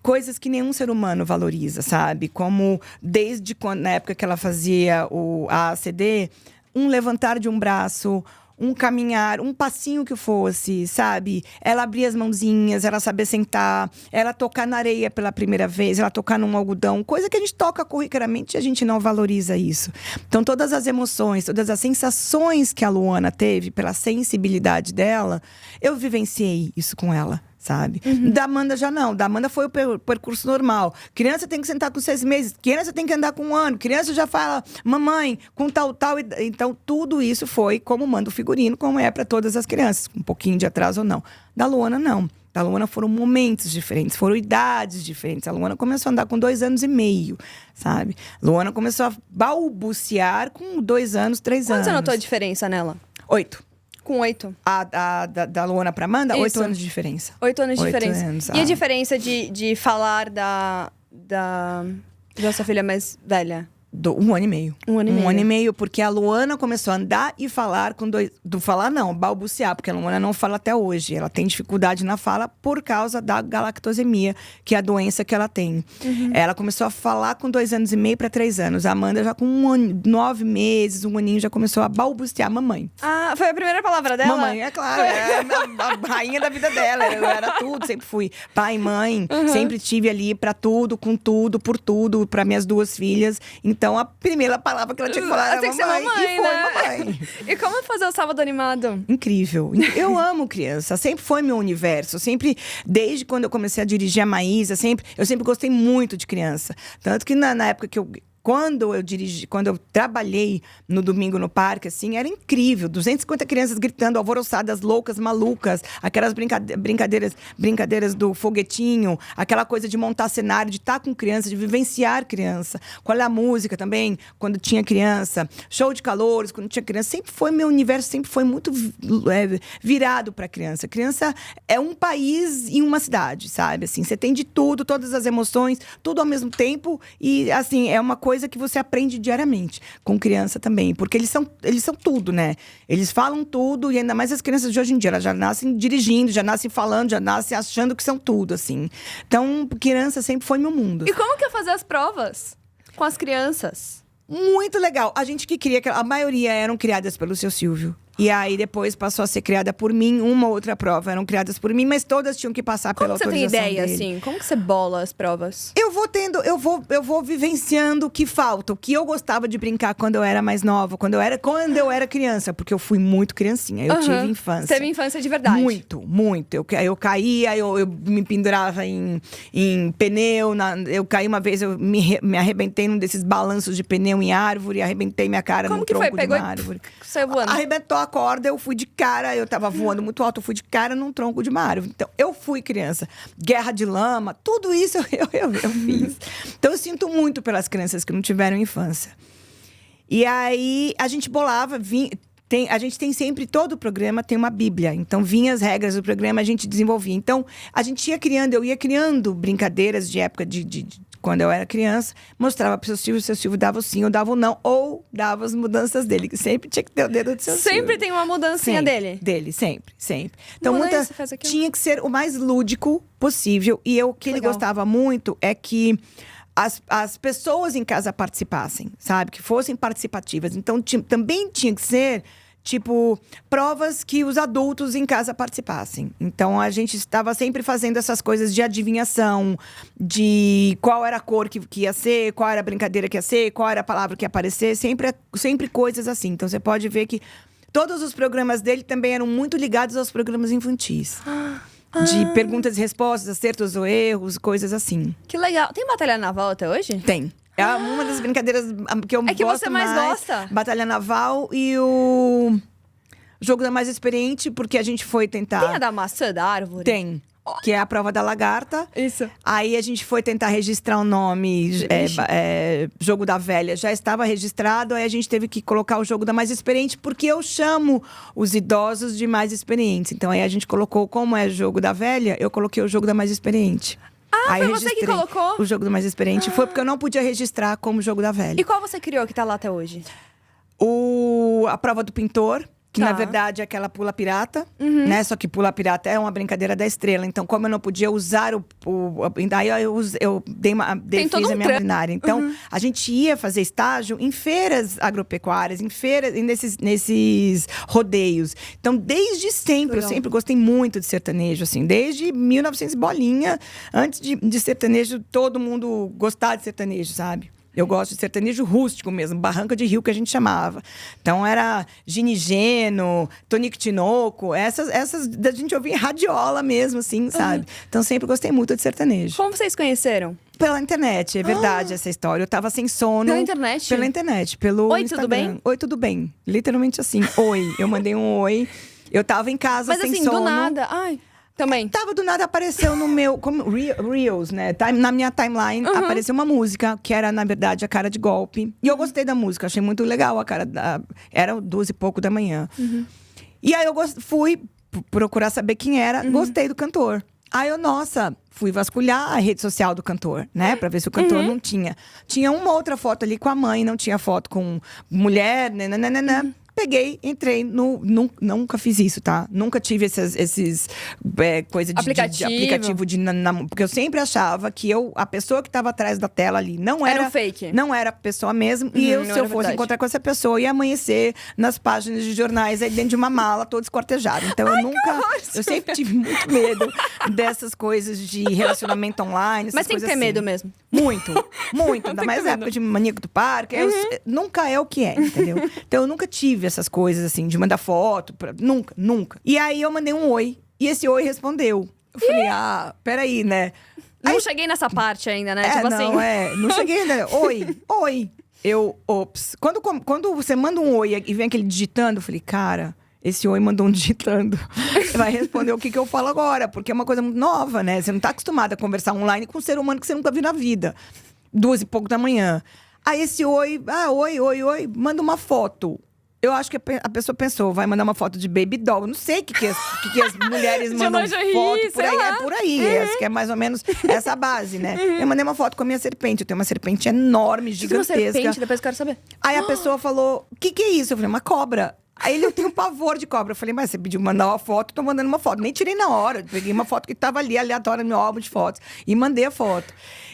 [SPEAKER 2] coisas que nenhum ser humano valoriza, sabe? Como desde quando, na época que ela fazia a ACD, um levantar de um braço, um caminhar, um passinho que fosse, sabe? Ela abrir as mãozinhas, ela saber sentar, ela tocar na areia pela primeira vez, ela tocar num algodão, coisa que a gente toca corriqueiramente e a gente não valoriza isso. Então, todas as emoções, todas as sensações que a Luana teve, pela sensibilidade dela, eu vivenciei isso com ela. Sabe? Da Amanda já não. Da Amanda foi o percurso normal. Criança tem que sentar com 6 meses. Criança tem que andar com 1 ano. Criança já fala, mamãe, com tal. Então, tudo isso foi como manda o figurino, como é para todas as crianças. Um pouquinho de atraso ou não. Da Luana, não. Da Luana foram momentos diferentes, foram idades diferentes. A Luana começou a andar com 2 anos e meio, sabe? Luana começou a balbuciar com 2 anos, 3 anos.
[SPEAKER 1] Quando você notou a diferença nela?
[SPEAKER 2] 8.
[SPEAKER 1] Com 8.
[SPEAKER 2] Da Luana pra Amanda,
[SPEAKER 1] Isso.
[SPEAKER 2] 8 anos de diferença.
[SPEAKER 1] 8 anos de
[SPEAKER 2] 8
[SPEAKER 1] diferença.
[SPEAKER 2] anos,
[SPEAKER 1] E a diferença de falar da sua filha mais velha?
[SPEAKER 2] 1 ano e meio.
[SPEAKER 1] 1 ano e meio.
[SPEAKER 2] 1 ano e meio, porque a Luana começou a andar e falar com 2... Falar não, balbuciar, porque a Luana não fala até hoje. Ela tem dificuldade na fala por causa da galactosemia, que é a doença que ela tem. Ela começou a falar com 2 anos e meio para 3 anos. A Amanda já com 9 meses, 1 aninho, já começou a balbuciar, mamãe.
[SPEAKER 1] Ah, foi a primeira palavra dela?
[SPEAKER 2] Mamãe, é claro. É a rainha da vida dela. Eu era tudo, sempre fui. Pai, mãe, sempre tive ali pra tudo, com tudo, por tudo, para minhas 2 filhas. Então, a primeira palavra que ela tinha que falar era mamãe. E foi mamãe.
[SPEAKER 1] E como fazer o Sábado Animado?
[SPEAKER 2] Incrível. Eu amo criança. Sempre foi meu universo. Sempre, desde quando eu comecei a dirigir a Maísa, eu sempre gostei muito de criança. Tanto que na época que eu quando eu trabalhei no domingo no parque, assim, era incrível. 250 crianças gritando, alvoroçadas, loucas, malucas. Aquelas brincadeiras do foguetinho. Aquela coisa de montar cenário, de estar com criança, de vivenciar criança. Qual é a música também, quando tinha criança. Show de calouros, quando tinha criança. Sempre foi, meu universo sempre foi muito virado para criança. Criança é um país e uma cidade, sabe? Assim, você tem de tudo, todas as emoções, tudo ao mesmo tempo. E, assim, é uma coisa que você aprende diariamente com criança também. Porque eles são tudo, né? Eles falam tudo. E ainda mais as crianças de hoje em dia. Elas já nascem dirigindo, já nascem falando, já nascem achando que são tudo, assim. Então, criança sempre foi meu mundo.
[SPEAKER 1] E como que é fazer as provas com as crianças?
[SPEAKER 2] Muito legal. A gente que cria, a maioria eram criadas pelo seu Silvio. E aí, depois, passou a ser criada por mim. Uma ou outra prova eram criadas por mim, mas todas tinham que passar pela autorização dele.
[SPEAKER 1] Como você tem ideia, assim? Como que você bola as provas?
[SPEAKER 2] Eu vou vivenciando o que falta. O que eu gostava de brincar quando eu era mais nova. Quando eu era criança. Porque eu fui muito criancinha. Eu tive infância.
[SPEAKER 1] Você teve infância de verdade?
[SPEAKER 2] Muito, muito. Eu caía, eu me pendurava em pneu. Eu caí uma vez, eu me arrebentei num desses balanços de pneu em árvore. Arrebentei minha cara no tronco de uma árvore.
[SPEAKER 1] Saiu voando?
[SPEAKER 2] Arrebentou a corda, eu fui de cara. Eu tava voando muito alto, eu fui de cara num tronco de uma árvore. Então, eu fui criança. Guerra de lama, tudo isso eu fiz. Então, eu sinto muito pelas crianças que não tiveram infância. E aí, a gente bolava, a gente tem sempre, todo o programa tem uma bíblia. Então, vinha as regras do programa, a gente desenvolvia. Então, eu ia criando brincadeiras de época de quando eu era criança, mostrava pro seu Silvio dava o sim ou dava o não, ou dava as mudanças dele, que sempre tinha que ter o dedo do seu Silvio.
[SPEAKER 1] Sempre tem uma mudancinha dele?
[SPEAKER 2] Dele, sempre. Então, tinha que ser o mais lúdico possível. E o que ele gostava muito é que as pessoas em casa participassem, sabe? Que fossem participativas. Então, também tinha que ser, tipo, provas que os adultos em casa participassem. Então, a gente estava sempre fazendo essas coisas de adivinhação, de qual era a cor que ia ser, qual era a brincadeira que ia ser, qual era a palavra que ia aparecer. Sempre coisas assim. Então, você pode ver que todos os programas dele também eram muito ligados aos programas infantis. De perguntas e respostas, acertos ou erros, coisas assim.
[SPEAKER 1] Que legal. Tem Batalha Naval até hoje?
[SPEAKER 2] Tem. É uma das brincadeiras que eu gosto mais. É que você mais gosta? Batalha Naval e o Jogo da Mais Experiente, porque a gente foi tentar…
[SPEAKER 1] Tem a da maçã da árvore?
[SPEAKER 2] Tem. Que é a prova da lagarta.
[SPEAKER 1] Isso.
[SPEAKER 2] Aí a gente foi tentar registrar o nome, Jogo da Velha. Já estava registrado, aí a gente teve que colocar o Jogo da Mais Experiente, porque eu chamo os idosos de mais experientes. Então aí a gente colocou, como é Jogo da Velha, eu coloquei o Jogo da Mais Experiente.
[SPEAKER 1] Aí foi você que colocou?
[SPEAKER 2] O Jogo do Mais Experiente. Foi porque eu não podia registrar como Jogo da Velha.
[SPEAKER 1] E qual você criou que tá lá até hoje?
[SPEAKER 2] A prova do pintor. Que, na verdade, é aquela pula pirata, né? Só que pula pirata é uma brincadeira da estrela. Então, como eu não podia usar daí eu fiz a minha culinária. Então, a gente ia fazer estágio em feiras agropecuárias, em feiras, nesses rodeios. Então, desde sempre, eu sempre gostei muito de sertanejo, assim. Desde 1900 bolinha, antes de sertanejo, todo mundo gostava de sertanejo, sabe? Eu gosto de sertanejo rústico mesmo, barranca de rio que a gente chamava. Então era Ginigeno, Tonico Tinoco, essas a gente ouvia em radiola mesmo, assim, sabe? Então sempre gostei muito de sertanejo.
[SPEAKER 1] Como vocês conheceram?
[SPEAKER 2] Pela internet, é verdade essa história. Eu tava sem sono.
[SPEAKER 1] Pela internet?
[SPEAKER 2] Pela internet, pelo
[SPEAKER 1] Oi,
[SPEAKER 2] Instagram.
[SPEAKER 1] tudo bem?
[SPEAKER 2] Oi, tudo bem. Literalmente assim, oi. Eu mandei um oi. Eu tava em casa sem sono.
[SPEAKER 1] Mas assim, do nada. Ai… Também.
[SPEAKER 2] Tava do nada, apareceu no meu… Como Reels, né? Na minha timeline, apareceu uma música, que era, na verdade, A Cara de Golpe. E eu gostei da música, achei muito legal a cara da… Era 2 e pouco da manhã. E aí eu fui procurar saber quem era, gostei do cantor. Aí eu, fui vasculhar a rede social do cantor, né? Pra ver se o cantor não tinha. Tinha uma outra foto ali com a mãe, não tinha foto com mulher, nananana. Peguei, entrei nunca fiz isso, tá? Nunca tive esses coisa de aplicativo de porque eu sempre achava que a pessoa que estava atrás da tela ali não era
[SPEAKER 1] fake.
[SPEAKER 2] Não era a pessoa mesmo. E se eu fosse encontrar com essa pessoa, ia amanhecer nas páginas de jornais aí dentro de uma mala, todo esquartejado. Então eu sempre tive muito medo dessas coisas de relacionamento online.
[SPEAKER 1] Mas tem que ter medo mesmo.
[SPEAKER 2] Muito. Ainda mais na época de Maníaco do Parque. Nunca é o que é, entendeu? Então eu nunca tive essas coisas assim, de mandar foto. Nunca. E aí eu mandei um oi. E esse oi respondeu. Eu falei, peraí, né?
[SPEAKER 1] Não cheguei nessa parte ainda, né? Tipo
[SPEAKER 2] não,
[SPEAKER 1] assim.
[SPEAKER 2] não cheguei ainda. Oi. Ops. Quando você manda um oi e vem aquele digitando, eu falei, cara, esse oi mandou um digitando. Você vai responder o que eu falo agora, porque é uma coisa muito nova, né? Você não tá acostumada a conversar online com um ser humano que você nunca viu na vida. 2 e pouco da manhã. Aí esse oi, oi, manda uma foto. Eu acho que a pessoa pensou, vai mandar uma foto de baby doll. Eu não sei o que as mulheres mandam foto por aí. É por aí, que é mais ou menos essa base, né? Eu mandei uma foto com a minha serpente. Eu tenho uma serpente enorme, gigantesca.
[SPEAKER 1] Uma serpente? Depois eu quero saber.
[SPEAKER 2] Aí a pessoa falou, o que é isso? Eu falei, uma cobra. Aí eu tenho um pavor de cobra. Eu falei, mas você pediu mandar uma foto, tô mandando uma foto. Nem tirei na hora. Peguei uma foto que tava ali, aleatória, no meu álbum de fotos. E mandei a foto.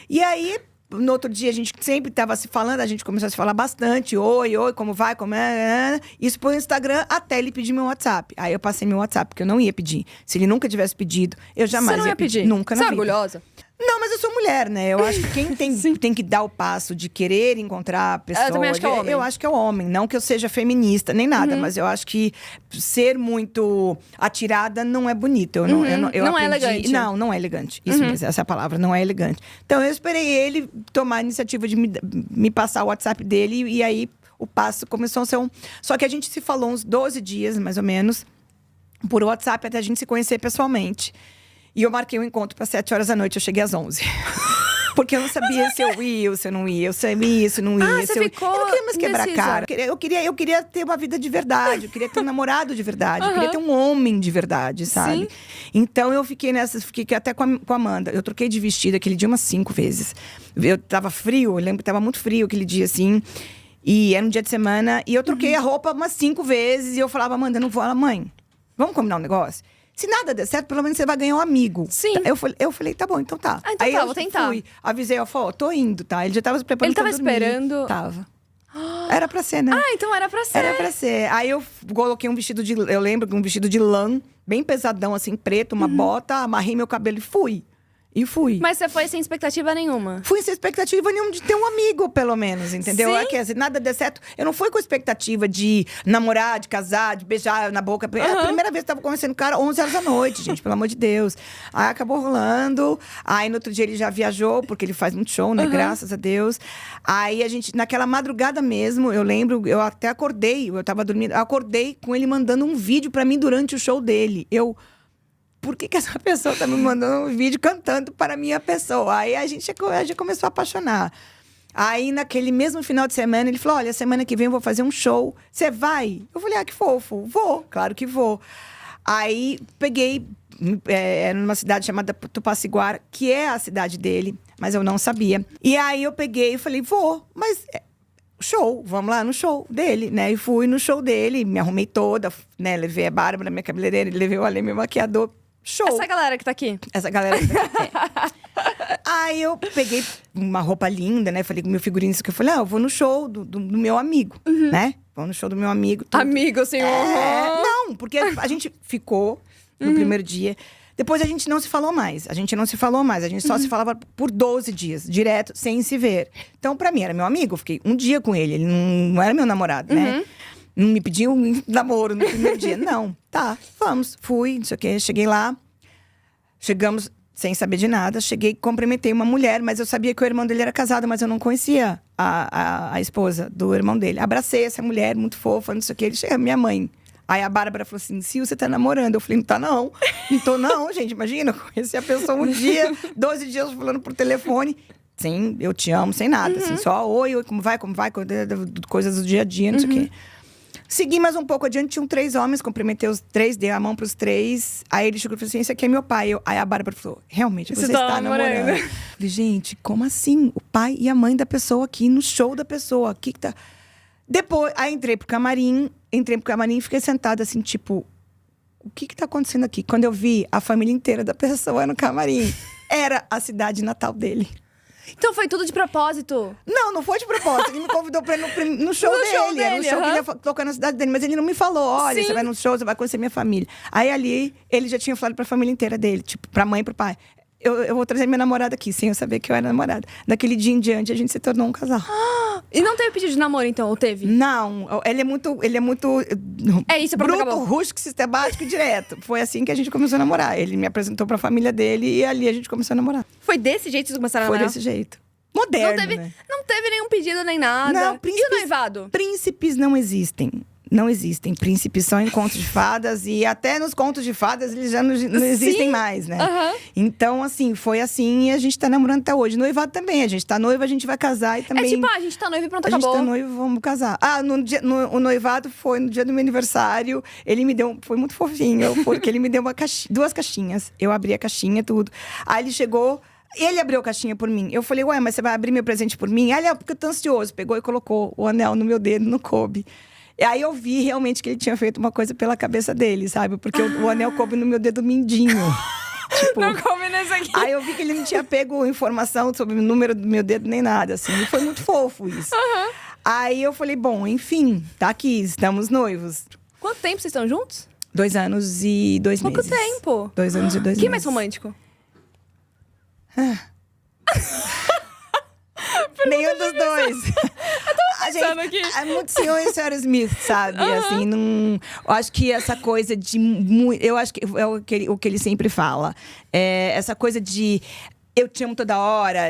[SPEAKER 2] E aí, no outro dia, a gente sempre tava se falando, a gente começou a se falar bastante. Oi, como vai, como é? Isso pro Instagram, até ele pedir meu WhatsApp. Aí eu passei meu WhatsApp, porque eu não ia pedir. Se ele nunca tivesse pedido, eu jamais
[SPEAKER 1] ia pedir.
[SPEAKER 2] Nunca na
[SPEAKER 1] vida.
[SPEAKER 2] Você é
[SPEAKER 1] orgulhosa?
[SPEAKER 2] Não, mas eu sou mulher, né? Eu acho que quem tem que dar o passo de querer encontrar a pessoa…
[SPEAKER 1] Eu também acho que é o homem.
[SPEAKER 2] Eu acho que é o homem. Não que eu seja feminista, nem nada. Mas eu acho que ser muito atirada não é bonito. Eu
[SPEAKER 1] não
[SPEAKER 2] aprendi,
[SPEAKER 1] é elegante.
[SPEAKER 2] Não é elegante. Isso mesmo, essa é a palavra. Não é elegante. Então, eu esperei ele tomar a iniciativa de me passar o WhatsApp dele. E aí, o passo começou a ser Só que a gente se falou uns 12 dias, mais ou menos, por WhatsApp, até a gente se conhecer pessoalmente. E eu marquei um encontro para 7 horas da noite, eu cheguei às 11. Porque eu não sabia se eu ia ou se eu não ia. Eu sabia se eu não ia.
[SPEAKER 1] Você ficou
[SPEAKER 2] eu não queria mais quebrar a
[SPEAKER 1] indecisa.
[SPEAKER 2] cara. Eu queria ter uma vida de verdade. Eu queria ter um namorado de verdade. Eu queria ter um homem de verdade, sabe?
[SPEAKER 1] Sim.
[SPEAKER 2] Então eu fiquei até com a Amanda. Eu troquei de vestido aquele dia umas 5 vezes. Eu tava frio, eu lembro que tava muito frio aquele dia, assim. E era um dia de semana. E eu troquei a roupa umas 5 vezes. E eu falava, Amanda, não vou. Ela, mãe, vamos combinar um negócio? Se nada der certo, pelo menos você vai ganhar um amigo.
[SPEAKER 1] Sim.
[SPEAKER 2] Eu falei, tá bom, então tá.
[SPEAKER 1] Então
[SPEAKER 2] aí
[SPEAKER 1] tá,
[SPEAKER 2] eu
[SPEAKER 1] vou tentar.
[SPEAKER 2] fui, avisei, tô indo, tá? Ele já tava se preparando
[SPEAKER 1] Ele tava
[SPEAKER 2] pra dormir.
[SPEAKER 1] esperando.
[SPEAKER 2] Tava. Era pra ser, né?
[SPEAKER 1] Então era pra ser.
[SPEAKER 2] Era pra ser. Aí eu coloquei um vestido eu lembro de um vestido de lã, bem pesadão, assim, preto, uma bota, amarrei meu cabelo e fui.
[SPEAKER 1] Mas você foi sem expectativa nenhuma?
[SPEAKER 2] Fui sem expectativa nenhuma de ter um amigo, pelo menos, entendeu?
[SPEAKER 1] Sim.
[SPEAKER 2] É que assim, nada der certo. Eu não fui com expectativa de namorar, de casar, de beijar na boca. É a primeira vez que eu tava conhecendo o cara, 11 horas da noite, gente, pelo amor de Deus. Aí acabou rolando. Aí no outro dia ele já viajou, porque ele faz muito show, né? Graças a Deus. Aí a gente, naquela madrugada mesmo, eu lembro, eu até acordei, eu tava dormindo, eu acordei com ele mandando um vídeo pra mim durante o show dele. Por que essa pessoa tá me mandando um vídeo cantando para a minha pessoa? Aí a gente já começou a apaixonar. Aí, naquele mesmo final de semana, ele falou, olha, semana que vem eu vou fazer um show. Você vai? Eu falei, que fofo. Vou, claro que vou. Aí, peguei, era numa cidade chamada Tupaciguara, que é a cidade dele, mas eu não sabia. E aí, eu peguei e falei, vou, mas… show, vamos lá no show dele, né? E fui no show dele, me arrumei toda, né? Levei a Bárbara, minha cabeleireira, levei o Ale, meu maquiador. Show.
[SPEAKER 1] Essa galera que tá aqui.
[SPEAKER 2] Essa galera que tá aqui. Aí eu peguei uma roupa linda, né? Falei com o meu figurinista que eu falei, eu vou no show do meu amigo, né? Vou no show do meu amigo. Tudo.
[SPEAKER 1] Amigo, senhor.
[SPEAKER 2] Não, porque a gente ficou no primeiro dia. Depois a gente não se falou mais. A gente só se falava por 12 dias, direto, sem se ver. Então, pra mim, era meu amigo. Eu fiquei um dia com ele. Ele não era meu namorado, né? Não me pediu um namoro no primeiro dia. Não. Tá, vamos. Fui, não sei o quê. Cheguei lá. Chegamos sem saber de nada. Cheguei, cumprimentei uma mulher. Mas eu sabia que o irmão dele era casado. Mas eu não conhecia a esposa do irmão dele. Abracei essa mulher, muito fofa, não sei o quê. Ele chega, minha mãe. Aí a Bárbara falou assim, Sil, você tá namorando? Eu falei, não tá não. Não tô não, gente. Imagina, eu conheci a pessoa um dia, 12 dias falando por telefone. Sem eu te amo, sem nada. Assim, só oi, como vai? Coisas do dia a dia, não sei o quê. Segui mais um pouco adiante, tinham 3 homens, cumprimentei os 3, dei a mão pros 3. Aí ele chegou e falou assim, esse aqui é meu pai. Aí a Bárbara falou, realmente, você está namorando. Eu falei, gente, como assim? O pai e a mãe da pessoa aqui no show da pessoa. O que tá… Depois, aí entrei pro camarim e fiquei sentada assim, tipo… O que tá acontecendo aqui? Quando eu vi a família inteira da pessoa no camarim, era a cidade natal dele.
[SPEAKER 1] Então foi tudo de propósito?
[SPEAKER 2] Não foi de propósito. Ele me convidou pra ir no show dele. Era um show que ele ia tocar na cidade dele. Mas ele não me falou, olha,
[SPEAKER 1] Sim.
[SPEAKER 2] você vai no show, você vai conhecer minha família. Aí ali, ele já tinha falado pra família inteira dele. Tipo, pra mãe e pro pai. eu vou trazer minha namorada aqui, sem eu saber que eu era namorada. Daquele dia em diante, a gente se tornou um casal.
[SPEAKER 1] E não teve pedido de namoro, então? Ou teve?
[SPEAKER 2] Não, ele é muito
[SPEAKER 1] É isso, pronto,
[SPEAKER 2] bruto,
[SPEAKER 1] acabou.
[SPEAKER 2] rústico, sistemático e direto. Foi assim que a gente começou a namorar. Ele me apresentou pra família dele e ali a gente começou a namorar.
[SPEAKER 1] Foi desse jeito que vocês começaram a
[SPEAKER 2] Foi
[SPEAKER 1] namorar?
[SPEAKER 2] desse jeito. Moderno,
[SPEAKER 1] Não
[SPEAKER 2] né?
[SPEAKER 1] não teve nenhum pedido nem nada.
[SPEAKER 2] Não,
[SPEAKER 1] E o noivado?
[SPEAKER 2] Príncipes não existem. Não existem. Príncipes são em contos de fadas. E até nos contos de fadas, eles já não existem mais, né?
[SPEAKER 1] Aham.
[SPEAKER 2] Então, assim, foi assim. E a gente tá namorando até hoje. Noivado também. A gente tá noiva, a gente vai casar e também…
[SPEAKER 1] É tipo, a gente tá noivo e pronto,
[SPEAKER 2] A gente
[SPEAKER 1] acabou.
[SPEAKER 2] tá noivo, vamos casar. O noivado foi no dia do meu aniversário. Ele me deu… Foi muito fofinho, porque ele me deu duas caixinhas. Eu abri a caixinha, tudo. Aí ele chegou… Ele abriu a caixinha por mim. Eu falei, ué, mas você vai abrir meu presente por mim? Aí ele, porque eu tô ansioso. Pegou e colocou o anel no meu dedo, não coube. E aí eu vi realmente que ele tinha feito uma coisa pela cabeça dele, sabe? Porque o anel coube no meu dedo mindinho. Tipo,
[SPEAKER 1] Não come nesse aqui.
[SPEAKER 2] aí eu vi que ele não tinha pego informação sobre o número do meu dedo nem nada, assim. E foi muito fofo isso. Aí eu falei, bom, enfim, tá aqui, estamos noivos.
[SPEAKER 1] Quanto tempo vocês estão juntos?
[SPEAKER 2] 2 anos e 2 meses.
[SPEAKER 1] Pouco tempo.
[SPEAKER 2] 2 anos e 2 meses.
[SPEAKER 1] Quem é mais romântico?
[SPEAKER 2] Nenhum dos dois. A
[SPEAKER 1] pensando aqui.
[SPEAKER 2] É muito senhor e senhora Smith, sabe? Assim, não… Eu acho que essa coisa de… Eu acho que é o que ele sempre fala. É essa coisa de… Eu te amo toda hora,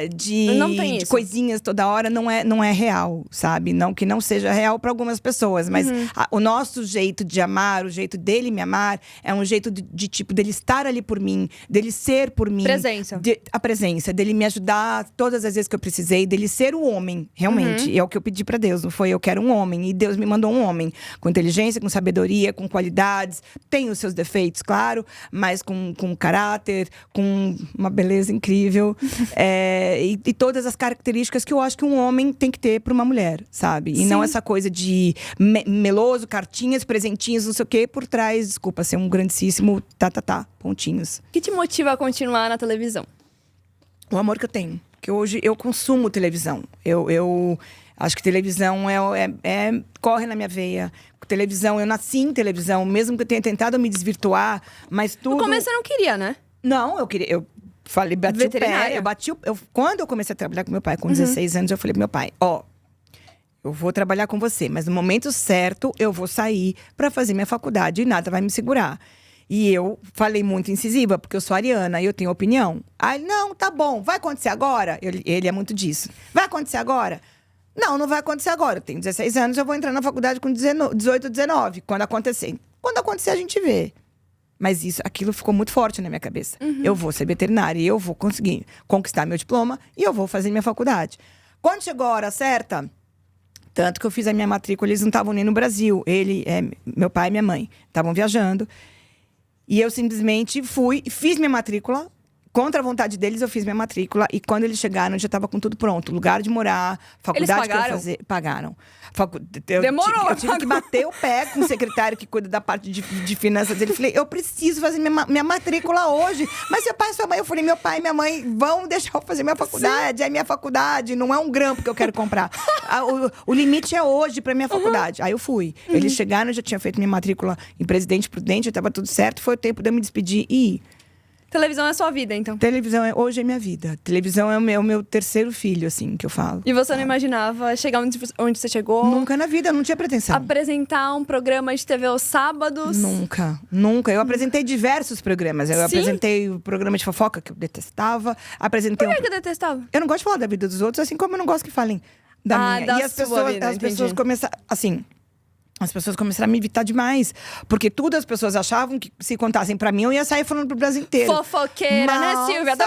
[SPEAKER 1] Não tem
[SPEAKER 2] de
[SPEAKER 1] isso.
[SPEAKER 2] coisinhas toda hora, não é real, sabe? Não que não seja real para algumas pessoas, mas o nosso jeito de amar, o jeito dele me amar, é um jeito de tipo, dele estar ali por mim, dele ser por mim.
[SPEAKER 1] Presença.
[SPEAKER 2] A presença, dele me ajudar todas as vezes que eu precisei, dele ser o homem, realmente. E é o que eu pedi pra Deus, não foi? Eu quero um homem. E Deus me mandou um homem com inteligência, com sabedoria, com qualidades. Tem os seus defeitos, claro, mas com caráter, com uma beleza incrível. E todas as características que eu acho que um homem tem que ter pra uma mulher, sabe? E não essa coisa de meloso, cartinhas, presentinhos, não sei o quê, por trás, desculpa, ser um grandíssimo pontinhos.
[SPEAKER 1] O que te motiva a continuar na televisão?
[SPEAKER 2] O amor que eu tenho. Que hoje eu consumo televisão. Eu acho que televisão corre na minha veia. Televisão, eu nasci em televisão, mesmo que eu tenha tentado me desvirtuar, mas tudo…
[SPEAKER 1] No começo você não queria, né?
[SPEAKER 2] Não, eu queria… Eu falei, bati o
[SPEAKER 1] Veterinária?
[SPEAKER 2] pé. Quando eu comecei a trabalhar com meu pai, com 16 anos, eu falei pro meu pai, eu vou trabalhar com você, mas no momento certo eu vou sair pra fazer minha faculdade e nada vai me segurar. E eu falei muito incisiva, porque eu sou ariana e eu tenho opinião. Aí, não, tá bom, vai acontecer agora? Ele é muito disso. Vai acontecer agora? Não, não vai acontecer agora. Eu tenho 16 anos, eu vou entrar na faculdade com 18, 19. Quando acontecer. Quando acontecer, a gente vê. Mas aquilo ficou muito forte na minha cabeça. Eu vou ser veterinária e eu vou conseguir conquistar meu diploma e eu vou fazer minha faculdade. Quando chegou a hora certa… Tanto que eu fiz a minha matrícula, eles não estavam nem no Brasil. Meu pai e minha mãe estavam viajando. E eu simplesmente fiz minha matrícula. Contra a vontade deles, eu fiz minha matrícula. E quando eles chegaram, já estava com tudo pronto. Lugar de morar, faculdade que eu ia fazer. Pagaram.
[SPEAKER 1] Demorou.
[SPEAKER 2] Eu tive que bater o pé com o secretário que cuida da parte de finanças dele. Falei, eu preciso fazer minha matrícula hoje. Mas seu pai e sua mãe… Eu falei, meu pai e minha mãe vão deixar eu fazer minha faculdade. É minha faculdade, não é um grampo que eu quero comprar. O limite é hoje pra minha faculdade. Aí eu fui. Eles chegaram, eu já tinha feito minha matrícula em Presidente Prudente, já estava tudo certo. Foi o tempo de eu me despedir e…
[SPEAKER 1] Televisão é a sua vida, então.
[SPEAKER 2] Televisão hoje é minha vida. Televisão é o meu terceiro filho, assim, que eu falo.
[SPEAKER 1] E você não imaginava chegar onde você chegou?
[SPEAKER 2] Nunca na vida, eu não tinha pretensão.
[SPEAKER 1] Apresentar um programa de TV aos sábados?
[SPEAKER 2] Nunca, nunca. Eu apresentei diversos programas. Eu apresentei o programa de fofoca, que eu detestava. Apresentei
[SPEAKER 1] Por que eu detestava?
[SPEAKER 2] Eu não gosto de falar da vida dos outros, assim como eu não gosto que falem da minha.
[SPEAKER 1] Da
[SPEAKER 2] E as
[SPEAKER 1] sua vida,
[SPEAKER 2] as pessoas
[SPEAKER 1] entendi.
[SPEAKER 2] começaram, assim… As pessoas começaram a me evitar demais. Porque tudo as pessoas achavam que se contassem pra mim, eu ia sair falando pro Brasil inteiro.
[SPEAKER 1] Fofoqueira, né, Silvia?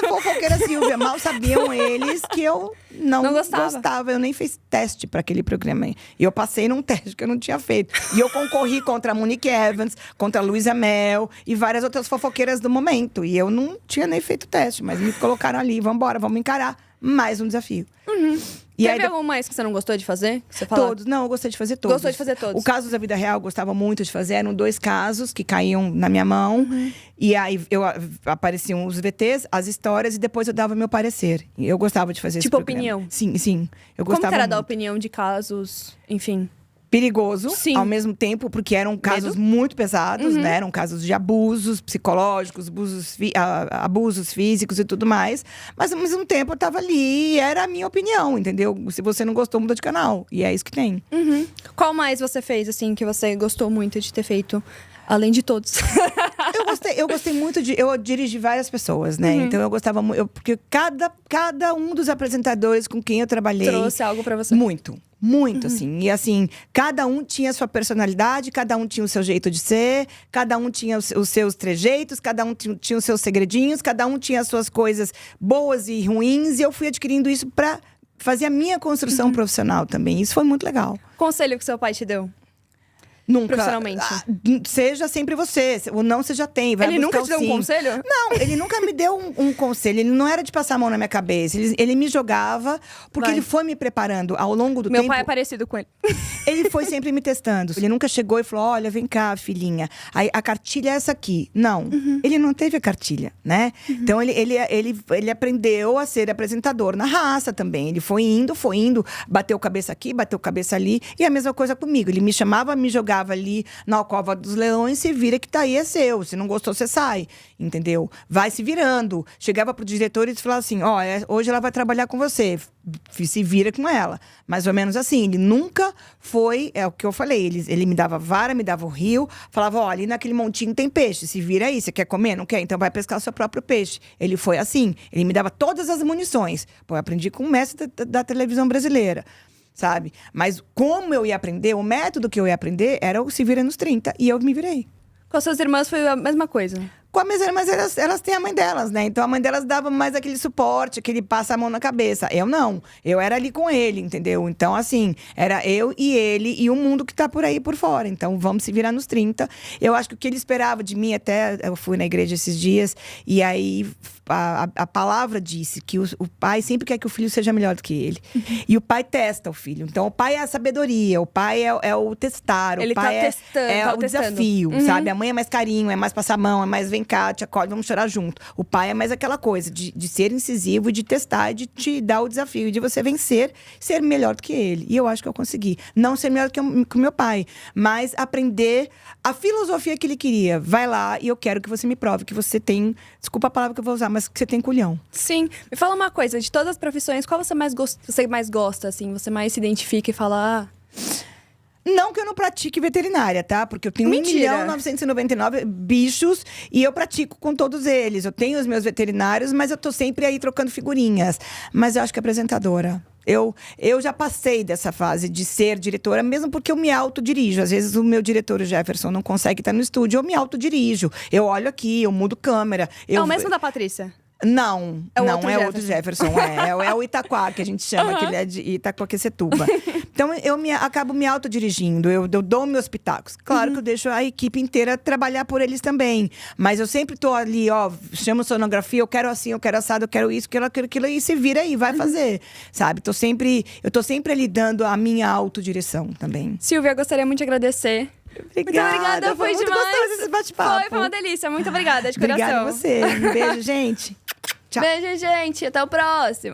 [SPEAKER 2] Fofoqueira Silvia. Mal sabiam eles que eu não
[SPEAKER 1] gostava.
[SPEAKER 2] Eu nem fiz teste pra aquele programa. E eu passei num teste que eu não tinha feito. E eu concorri contra a Monique Evans, contra a Luísa Mel e várias outras fofoqueiras do momento. E eu não tinha nem feito teste, mas me colocaram ali. Vambora, vamos encarar mais um desafio. E
[SPEAKER 1] Teve
[SPEAKER 2] aí,
[SPEAKER 1] algum mais que você não gostou de fazer? Que você falou?
[SPEAKER 2] todos. Não, eu gostei de fazer todos.
[SPEAKER 1] Gostou de fazer todos.
[SPEAKER 2] O Casos da Vida Real eu gostava muito de fazer. Eram 2 casos que caíam na minha mão. E aí apareciam os VTs, as histórias, e depois eu dava meu parecer. E eu gostava de fazer
[SPEAKER 1] Tipo
[SPEAKER 2] esse programa.
[SPEAKER 1] opinião?
[SPEAKER 2] Sim, sim. Eu
[SPEAKER 1] Como
[SPEAKER 2] gostava
[SPEAKER 1] que era dar
[SPEAKER 2] muito.
[SPEAKER 1] opinião de casos, enfim?
[SPEAKER 2] perigoso,
[SPEAKER 1] Sim.
[SPEAKER 2] ao mesmo tempo, porque eram casos muito pesados, né? Eram casos de abusos psicológicos, abusos físicos e tudo mais. Mas, ao mesmo tempo, eu tava ali e era a minha opinião, entendeu? Se você não gostou, muda de canal. E é isso que tem.
[SPEAKER 1] Qual mais você fez, assim, que você gostou muito de ter feito? Além de todos.
[SPEAKER 2] Eu gostei muito de… Eu dirigi várias pessoas, né? Então, eu gostava muito… Porque cada um dos apresentadores com quem eu trabalhei…
[SPEAKER 1] Trouxe algo pra você.
[SPEAKER 2] Muito, assim. E assim, cada um tinha a sua personalidade, cada um tinha o seu jeito de ser, cada um tinha os seus trejeitos, cada um tinha os seus segredinhos, cada um tinha as suas coisas boas e ruins. E eu fui adquirindo isso pra fazer a minha construção profissional também. Isso foi muito legal.
[SPEAKER 1] Conselho que seu pai te deu?
[SPEAKER 2] Nunca.
[SPEAKER 1] Profissionalmente.
[SPEAKER 2] Seja sempre você. O não você já tem. Vai
[SPEAKER 1] Ele
[SPEAKER 2] buscar
[SPEAKER 1] nunca te deu
[SPEAKER 2] o sim.
[SPEAKER 1] um conselho?
[SPEAKER 2] Não, ele nunca me deu um conselho. Ele não era de passar a mão na minha cabeça. Ele me jogava, porque ele foi me preparando ao longo do tempo.
[SPEAKER 1] Meu pai é parecido com ele.
[SPEAKER 2] Ele foi sempre me testando. Ele nunca chegou e falou: olha, vem cá, filhinha. A cartilha é essa aqui. Não. Ele não teve a cartilha, né? Então, ele aprendeu a ser apresentador na raça também. Ele foi indo, bateu cabeça aqui, bateu cabeça ali. E a mesma coisa comigo. Ele me chamava, me jogava ali na alcova dos leões, se vira que tá aí, é seu. Se não gostou, você sai, entendeu? Vai se virando. Chegava pro diretor e falava assim, hoje ela vai trabalhar com você. Se vira com ela. Mais ou menos assim. Ele nunca foi, é o que eu falei, ele me dava vara, me dava o rio, falava, ó, ali naquele montinho tem peixe, se vira aí, você quer comer? Não quer? Então vai pescar o seu próprio peixe. Ele foi assim. Ele me dava todas as munições. Pô, eu aprendi com o mestre da televisão brasileira. Sabe? Mas como eu ia aprender, o método que eu ia aprender era o se vira nos 30. E eu me virei.
[SPEAKER 1] Com as suas irmãs foi a mesma coisa?
[SPEAKER 2] Com a minhas irmãs, elas têm a mãe delas, né? Então a mãe delas dava mais aquele suporte, aquele passa a mão na cabeça. Eu não. Eu era ali com ele, entendeu? Então, assim, era eu e ele e o mundo que tá por aí por fora. Então, vamos se virar nos 30. Eu acho que o que ele esperava de mim, até eu fui na igreja esses dias, e aí a palavra disse que o pai sempre quer que o filho seja melhor do que ele. E o pai testa o filho. Então, o pai é a sabedoria, o pai é o testar,
[SPEAKER 1] Ele
[SPEAKER 2] o pai
[SPEAKER 1] tá testando,
[SPEAKER 2] é o
[SPEAKER 1] testando.
[SPEAKER 2] desafio, sabe? A mãe é mais carinho, é mais passar a mão, é mais vem cá, te acolhe, vamos chorar junto. O pai é mais aquela coisa de ser incisivo, de testar, de te dar o desafio, de você vencer, ser melhor do que ele. E eu acho que eu consegui. Não ser melhor do que o meu pai, mas aprender a filosofia que ele queria. Vai lá e eu quero que você me prove que você tem, desculpa a palavra que eu vou usar, mas que você tem culhão.
[SPEAKER 1] Sim. Me fala uma coisa, de todas as profissões, qual você mais gosta, assim? Você mais se identifica e fala…
[SPEAKER 2] Não que eu não pratique veterinária, tá? Porque eu tenho
[SPEAKER 1] Mentira.
[SPEAKER 2] 1.999 bichos e eu pratico com todos eles. Eu tenho os meus veterinários, mas eu tô sempre aí trocando figurinhas. Mas eu acho que apresentadora… Eu já passei dessa fase de ser diretora, mesmo porque eu me autodirijo. Às vezes o meu diretor, o Jefferson, não consegue estar no estúdio, eu me autodirijo. Eu olho aqui, eu mudo câmera.
[SPEAKER 1] É o mesmo da Patrícia?
[SPEAKER 2] Não,
[SPEAKER 1] é o
[SPEAKER 2] outro Jefferson. É o Itaquá, que a gente chama, que ele é de Itaquaquecetuba. Então, eu acabo me autodirigindo, eu dou meus pitacos. Claro que eu deixo a equipe inteira trabalhar por eles também. Mas eu sempre tô ali, chamo sonografia, eu quero assim, eu quero assado, eu quero isso, quero aquilo, e se vira aí, vai fazer. Sabe? Eu tô sempre ali dando a minha autodireção também.
[SPEAKER 1] Silvia, eu gostaria muito de agradecer.
[SPEAKER 2] Obrigada.
[SPEAKER 1] Muito obrigada, foi
[SPEAKER 2] muito
[SPEAKER 1] demais.
[SPEAKER 2] gostoso esse bate-papo.
[SPEAKER 1] Foi uma delícia. Muito obrigada, de coração.
[SPEAKER 2] Obrigada a você. Um beijo, gente. Tchau.
[SPEAKER 1] Beijo, gente. Até o próximo.